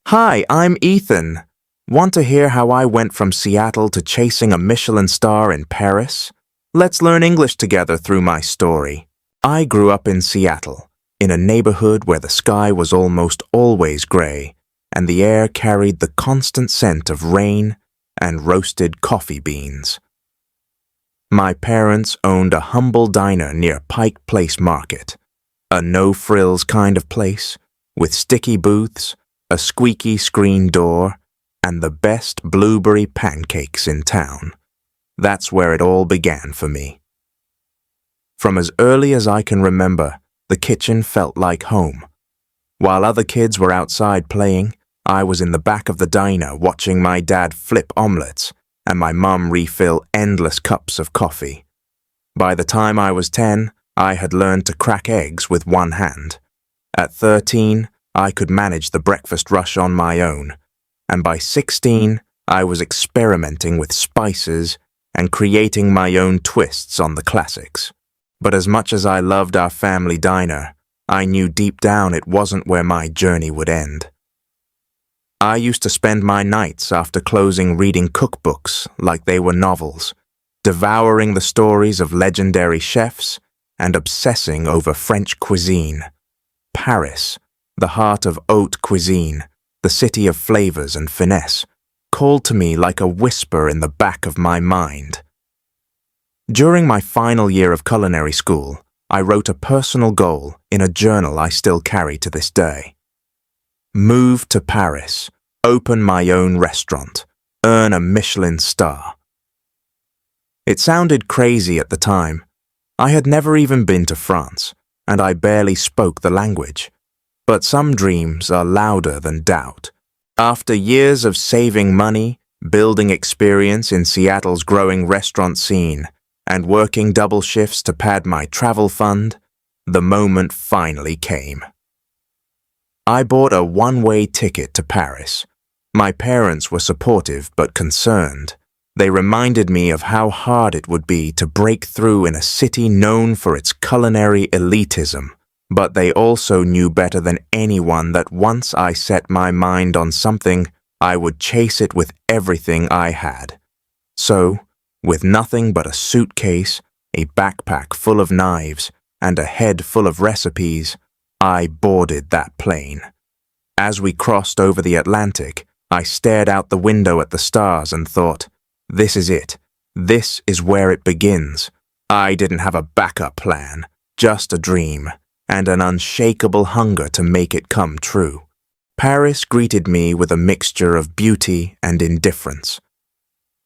Hi, I'm Ethan. Want to hear how I went from Seattle to chasing a Michelin star in Paris? Let's learn English together through my story. I grew up in Seattle, in a neighborhood where the sky was almost always gray, and the air carried the constant scent of rain and roasted coffee beans. My parents owned a humble diner near Pike Place Market, a no-frills kind of place, with sticky booths, a squeaky screen door, and the best blueberry pancakes in town. That's where it all began for me. From as early as I can remember, the kitchen felt like home. While other kids were outside playing, I was in the back of the diner watching my dad flip omelets and my mum refill endless cups of coffee. By the time I was 10, I had learned to crack eggs with one hand. At 13, I could manage the breakfast rush on my own, and by 16, I was experimenting with spices and creating my own twists on the classics. But as much as I loved our family diner, I knew deep down it wasn't where my journey would end. I used to spend my nights after closing reading cookbooks like they were novels, devouring the stories of legendary chefs and obsessing over French cuisine. Paris, the heart of haute cuisine, the city of flavors and finesse, called to me like a whisper in the back of my mind. During my final year of culinary school, I wrote a personal goal in a journal I still carry to this day. Move to Paris, open my own restaurant, earn a Michelin star. It sounded crazy at the time. I had never even been to France, and I barely spoke the language. But some dreams are louder than doubt. After years of saving money, building experience in Seattle's growing restaurant scene, and working double shifts to pad my travel fund, the moment finally came. I bought a one-way ticket to Paris. My parents were supportive but concerned. They reminded me of how hard it would be to break through in a city known for its culinary elitism, but they also knew better than anyone that once I set my mind on something, I would chase it with everything I had. So, with nothing but a suitcase, a backpack full of knives, and a head full of recipes, I boarded that plane. As we crossed over the Atlantic, I stared out the window at the stars and thought, this is it. This is where it begins. I didn't have a backup plan, just a dream, and an unshakable hunger to make it come true. Paris greeted me with a mixture of beauty and indifference.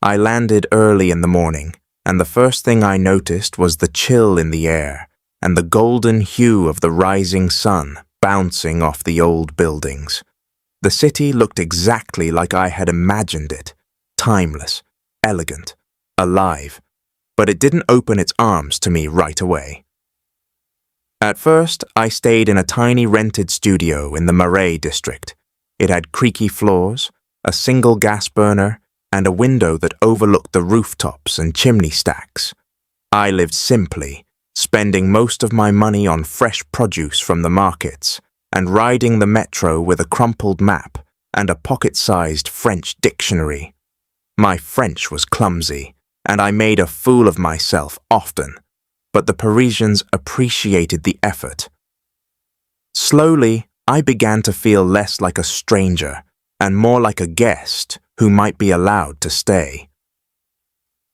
I landed early in the morning, and the first thing I noticed was the chill in the air and the golden hue of the rising sun bouncing off the old buildings. The city looked exactly like I had imagined it, timeless, elegant, alive, but it didn't open its arms to me right away. At first, I stayed in a tiny rented studio in the Marais district. It had creaky floors, a single gas burner, and a window that overlooked the rooftops and chimney stacks. I lived simply, spending most of my money on fresh produce from the markets and riding the metro with a crumpled map and a pocket-sized French dictionary. My French was clumsy, and I made a fool of myself often, but the Parisians appreciated the effort. Slowly, I began to feel less like a stranger and more like a guest who might be allowed to stay.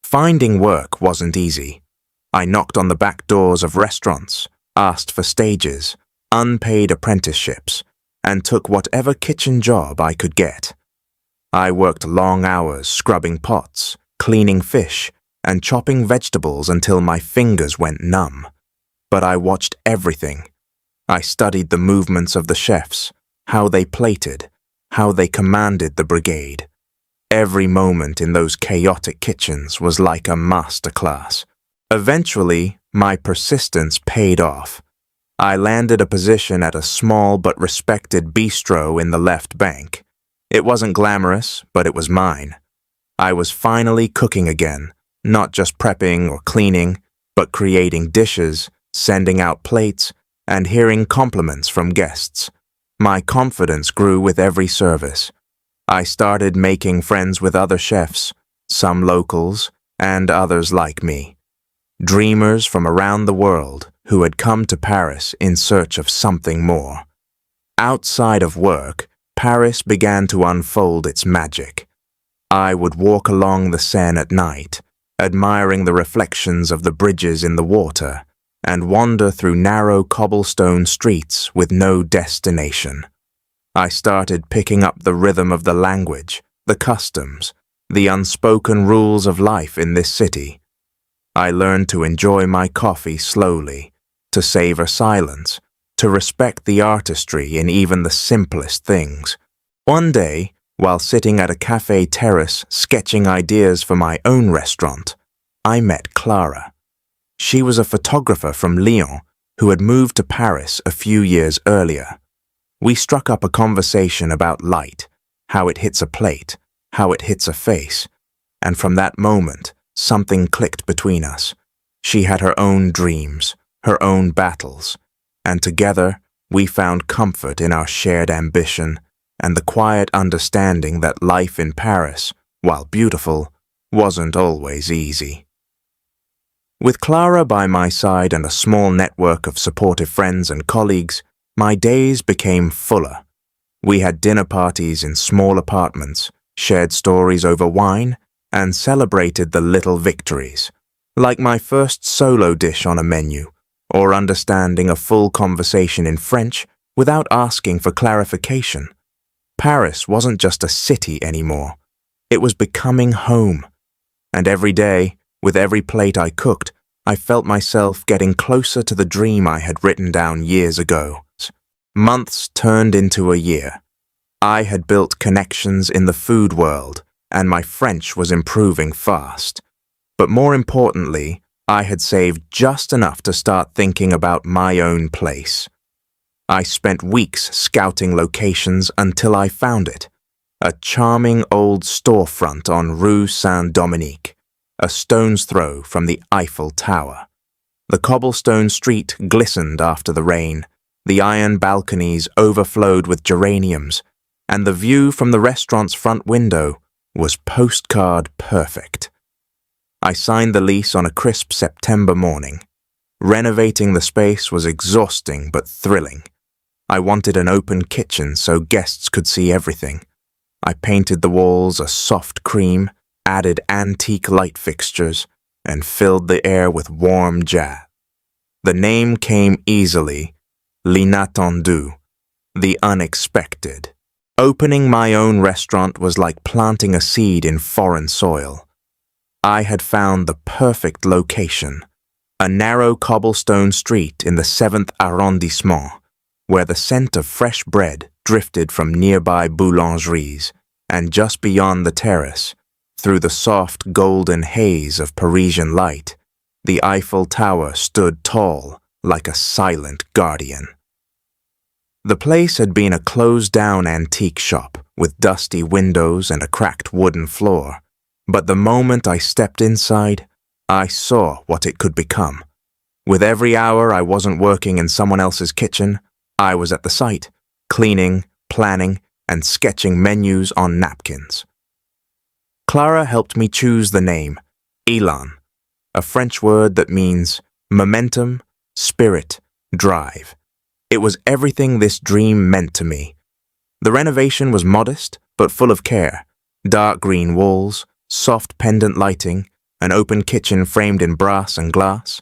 Finding work wasn't easy. I knocked on the back doors of restaurants, asked for stages, unpaid apprenticeships, and took whatever kitchen job I could get. I worked long hours scrubbing pots, cleaning fish, and chopping vegetables until my fingers went numb. But I watched everything. I studied the movements of the chefs, how they plated, how they commanded the brigade. Every moment in those chaotic kitchens was like a masterclass. Eventually, my persistence paid off. I landed a position at a small but respected bistro in the left bank. It wasn't glamorous, but it was mine. I was finally cooking again, not just prepping or cleaning, but creating dishes, sending out plates, and hearing compliments from guests. My confidence grew with every service. I started making friends with other chefs, some locals and others like me, dreamers from around the world who had come to Paris in search of something more. Outside of work, Paris began to unfold its magic. I would walk along the Seine at night, admiring the reflections of the bridges in the water, and wander through narrow cobblestone streets with no destination. I started picking up the rhythm of the language, the customs, the unspoken rules of life in this city. I learned to enjoy my coffee slowly, to savor silence, to respect the artistry in even the simplest things. One day, while sitting at a cafe terrace sketching ideas for my own restaurant, I met Clara. She was a photographer from Lyon who had moved to Paris a few years earlier. We struck up a conversation about light, how it hits a plate, how it hits a face, and from that moment, something clicked between us. She had her own dreams, her own battles, and together we found comfort in our shared ambition and the quiet understanding that life in Paris, while beautiful, wasn't always easy. With Clara by my side and a small network of supportive friends and colleagues, my days became fuller. We had dinner parties in small apartments, shared stories over wine, and celebrated the little victories, like my first solo dish on a menu, or understanding a full conversation in French without asking for clarification. Paris wasn't just a city anymore. It was becoming home. And every day, with every plate I cooked, I felt myself getting closer to the dream I had written down years ago. Months turned into a year. I had built connections in the food world, and my French was improving fast. But more importantly, I had saved just enough to start thinking about my own place. I spent weeks scouting locations until I found it. A charming old storefront on Rue Saint-Dominique, a stone's throw from the Eiffel Tower. The cobblestone street glistened after the rain, the iron balconies overflowed with geraniums, and the view from the restaurant's front window was postcard perfect. I signed the lease on a crisp September morning. Renovating the space was exhausting but thrilling. I wanted an open kitchen so guests could see everything. I painted the walls a soft cream, added antique light fixtures, and filled the air with warm jazz. The name came easily, l'inattendu, the unexpected. Opening my own restaurant was like planting a seed in foreign soil. I had found the perfect location, a narrow cobblestone street in the 7th arrondissement, where the scent of fresh bread drifted from nearby boulangeries, and just beyond the terrace, through the soft golden haze of Parisian light, the Eiffel Tower stood tall like a silent guardian. The place had been a closed-down antique shop with dusty windows and a cracked wooden floor, but the moment I stepped inside, I saw what it could become. With every hour I wasn't working in someone else's kitchen, I was at the site, cleaning, planning, and sketching menus on napkins. Clara helped me choose the name, Elan, a French word that means momentum, spirit, drive. It was everything this dream meant to me. The renovation was modest, but full of care. Dark green walls, soft pendant lighting, an open kitchen framed in brass and glass.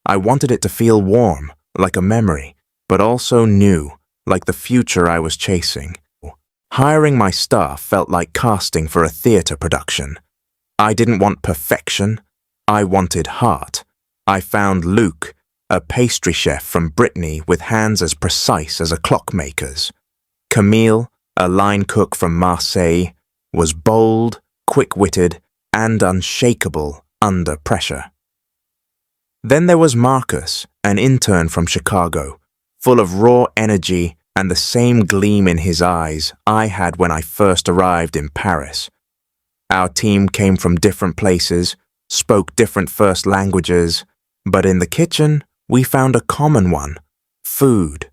I wanted it to feel warm, like a memory, but also new, like the future I was chasing. Hiring my staff felt like casting for a theater production. I didn't want perfection. I wanted heart. I found Luc, a pastry chef from Brittany with hands as precise as a clockmaker's. Camille, a line cook from Marseille, was bold, quick-witted, and unshakable under pressure. Then there was Marcus, an intern from Chicago, full of raw energy and the same gleam in his eyes I had when I first arrived in Paris. Our team came from different places, spoke different first languages, but in the kitchen, we found a common one, food.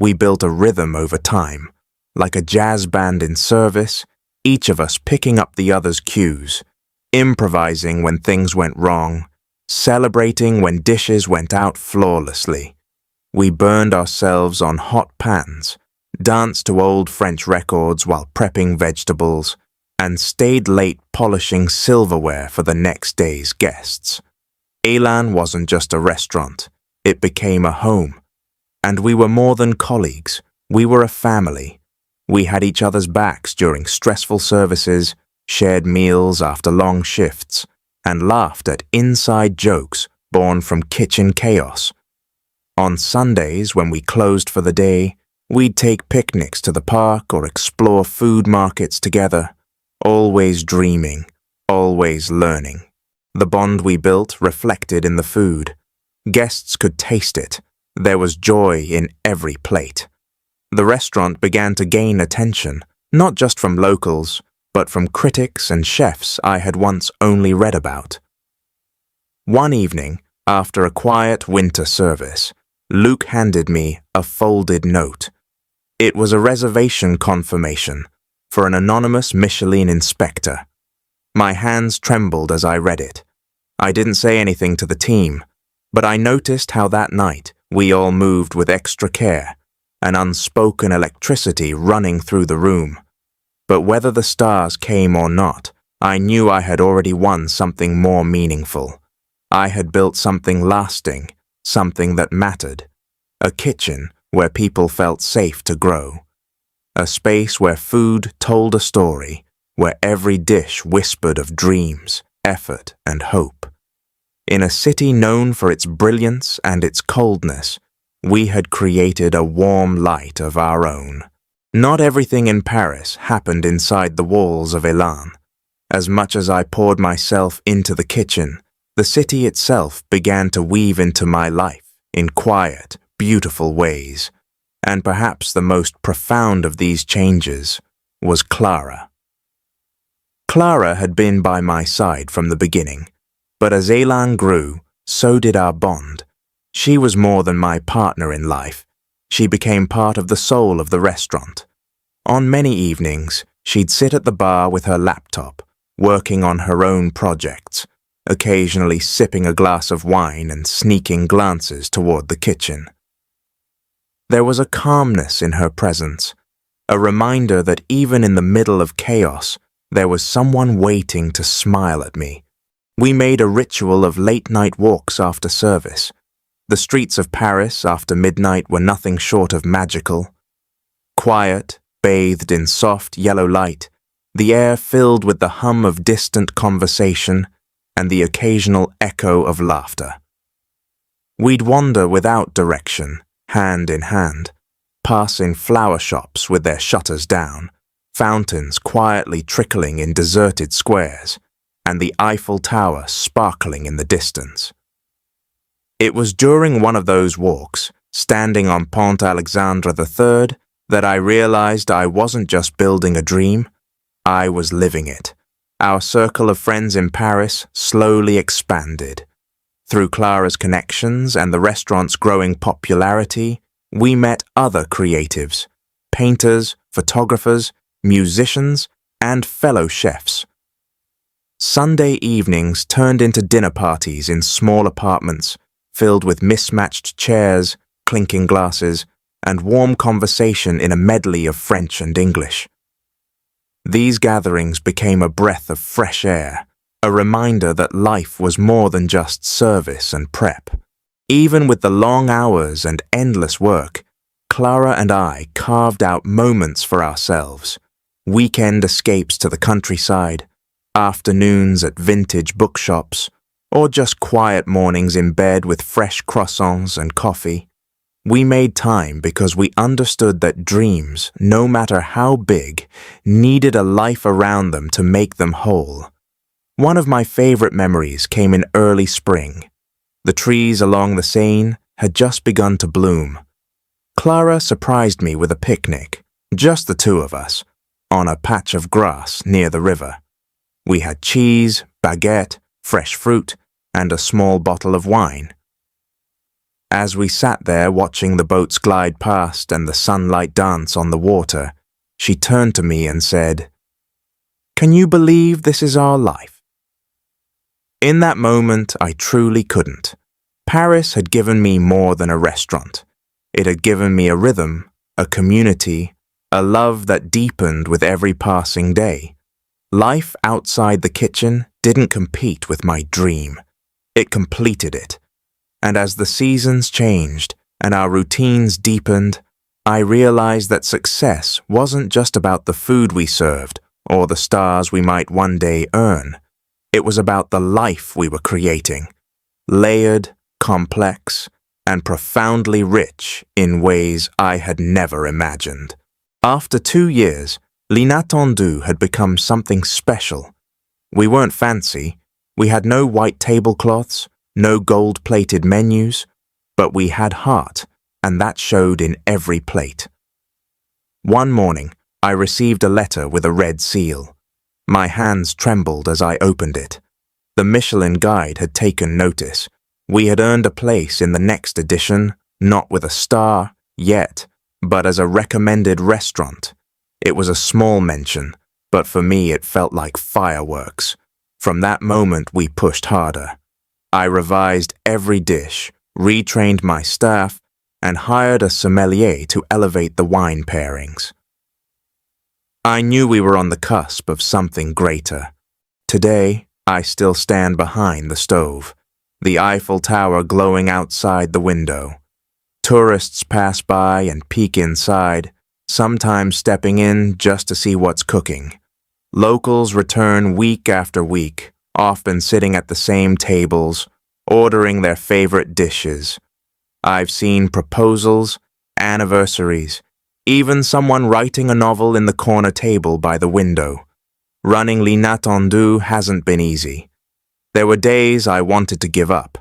We built a rhythm over time, like a jazz band in service, each of us picking up the other's cues, improvising when things went wrong, celebrating when dishes went out flawlessly. We burned ourselves on hot pans, danced to old French records while prepping vegetables, and stayed late polishing silverware for the next day's guests. Elan wasn't just a restaurant, it became a home. And we were more than colleagues, we were a family. We had each other's backs during stressful services, shared meals after long shifts, and laughed at inside jokes born from kitchen chaos. On Sundays, when we closed for the day, we'd take picnics to the park or explore food markets together, always dreaming, always learning. The bond we built reflected in the food. Guests could taste it. There was joy in every plate. The restaurant began to gain attention, not just from locals, but from critics and chefs I had once only read about. One evening, after a quiet winter service, Luke handed me a folded note. It was a reservation confirmation for an anonymous Michelin inspector. My hands trembled as I read it. I didn't say anything to the team, but I noticed how that night we all moved with extra care, an unspoken electricity running through the room. But whether the stars came or not, I knew I had already won something more meaningful. I had built something lasting, something that mattered. A kitchen where people felt safe to grow. A space where food told a story, where every dish whispered of dreams, effort, and hope. In a city known for its brilliance and its coldness, we had created a warm light of our own. Not everything in Paris happened inside the walls of Elan. As much as I poured myself into the kitchen, the city itself began to weave into my life in quiet, beautiful ways. And perhaps the most profound of these changes was Clara. Clara had been by my side from the beginning, but as Elan grew, so did our bond. She was more than my partner in life. She became part of the soul of the restaurant. On many evenings, she'd sit at the bar with her laptop, working on her own projects, occasionally sipping a glass of wine and sneaking glances toward the kitchen. There was a calmness in her presence, a reminder that even in the middle of chaos, there was someone waiting to smile at me. We made a ritual of late-night walks after service. The streets of Paris after midnight were nothing short of magical. Quiet, bathed in soft yellow light, the air filled with the hum of distant conversation and the occasional echo of laughter. We'd wander without direction, hand in hand, passing flower shops with their shutters down, fountains quietly trickling in deserted squares, and the Eiffel Tower sparkling in the distance. It was during one of those walks, standing on Pont Alexandre III, that I realized I wasn't just building a dream, I was living it. Our circle of friends in Paris slowly expanded. Through Clara's connections and the restaurant's growing popularity, we met other creatives, painters, photographers, musicians, and fellow chefs. Sunday evenings turned into dinner parties in small apartments, filled with mismatched chairs, clinking glasses, and warm conversation in a medley of French and English. These gatherings became a breath of fresh air, a reminder that life was more than just service and prep. Even with the long hours and endless work, Clara and I carved out moments for ourselves. Weekend escapes to the countryside, afternoons at vintage bookshops, or just quiet mornings in bed with fresh croissants and coffee. We made time because we understood that dreams, no matter how big, needed a life around them to make them whole. One of my favorite memories came in early spring. The trees along the Seine had just begun to bloom. Clara surprised me with a picnic, just the two of us, on a patch of grass near the river. We had cheese, baguette, fresh fruit, and a small bottle of wine. As we sat there watching the boats glide past and the sunlight dance on the water, she turned to me and said, "Can you believe this is our life?" In that moment, I truly couldn't. Paris had given me more than a restaurant. It had given me a rhythm, a community, a love that deepened with every passing day. Life outside the kitchen didn't compete with my dream. It completed it. And as the seasons changed and our routines deepened, I realized that success wasn't just about the food we served or the stars we might one day earn. It was about the life we were creating, layered, complex, and profoundly rich in ways I had never imagined. After 2 years, L'Inattendu had become something special. We weren't fancy. We had no white tablecloths, no gold-plated menus, but we had heart, and that showed in every plate. One morning, I received a letter with a red seal. My hands trembled as I opened it. The Michelin guide had taken notice. We had earned a place in the next edition, not with a star yet, but as a recommended restaurant. It was a small mention, but for me it felt like fireworks. From that moment we pushed harder. I revised every dish, retrained my staff, and hired a sommelier to elevate the wine pairings. I knew we were on the cusp of something greater. Today, I still stand behind the stove, the Eiffel Tower glowing outside the window. Tourists pass by and peek inside, sometimes stepping in just to see what's cooking. Locals return week after week, often sitting at the same tables, ordering their favorite dishes. I've seen proposals, anniversaries, even someone writing a novel in the corner table by the window. Running L'Inattendu hasn't been easy. There were days I wanted to give up,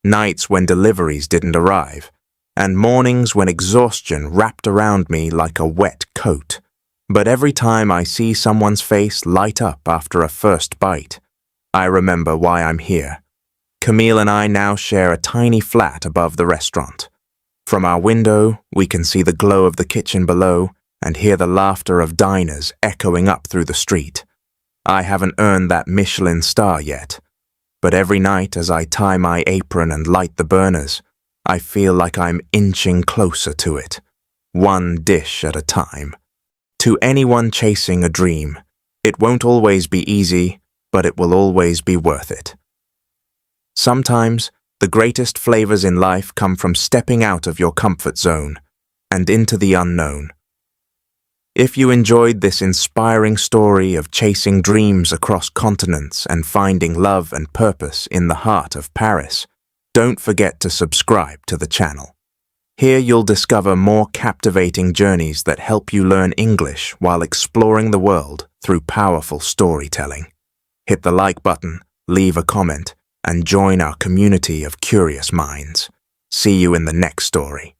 nights when deliveries didn't arrive, and mornings when exhaustion wrapped around me like a wet coat. But every time I see someone's face light up after a first bite, I remember why I'm here. Camille and I now share a tiny flat above the restaurant. From our window, we can see the glow of the kitchen below and hear the laughter of diners echoing up through the street. I haven't earned that Michelin star yet, but every night as I tie my apron and light the burners, I feel like I'm inching closer to it, one dish at a time. To anyone chasing a dream, it won't always be easy, but it will always be worth it. Sometimes, the greatest flavors in life come from stepping out of your comfort zone and into the unknown. If you enjoyed this inspiring story of chasing dreams across continents and finding love and purpose in the heart of Paris, don't forget to subscribe to the channel. Here you'll discover more captivating journeys that help you learn English while exploring the world through powerful storytelling. Hit the like button, leave a comment, and join our community of curious minds. See you in the next story.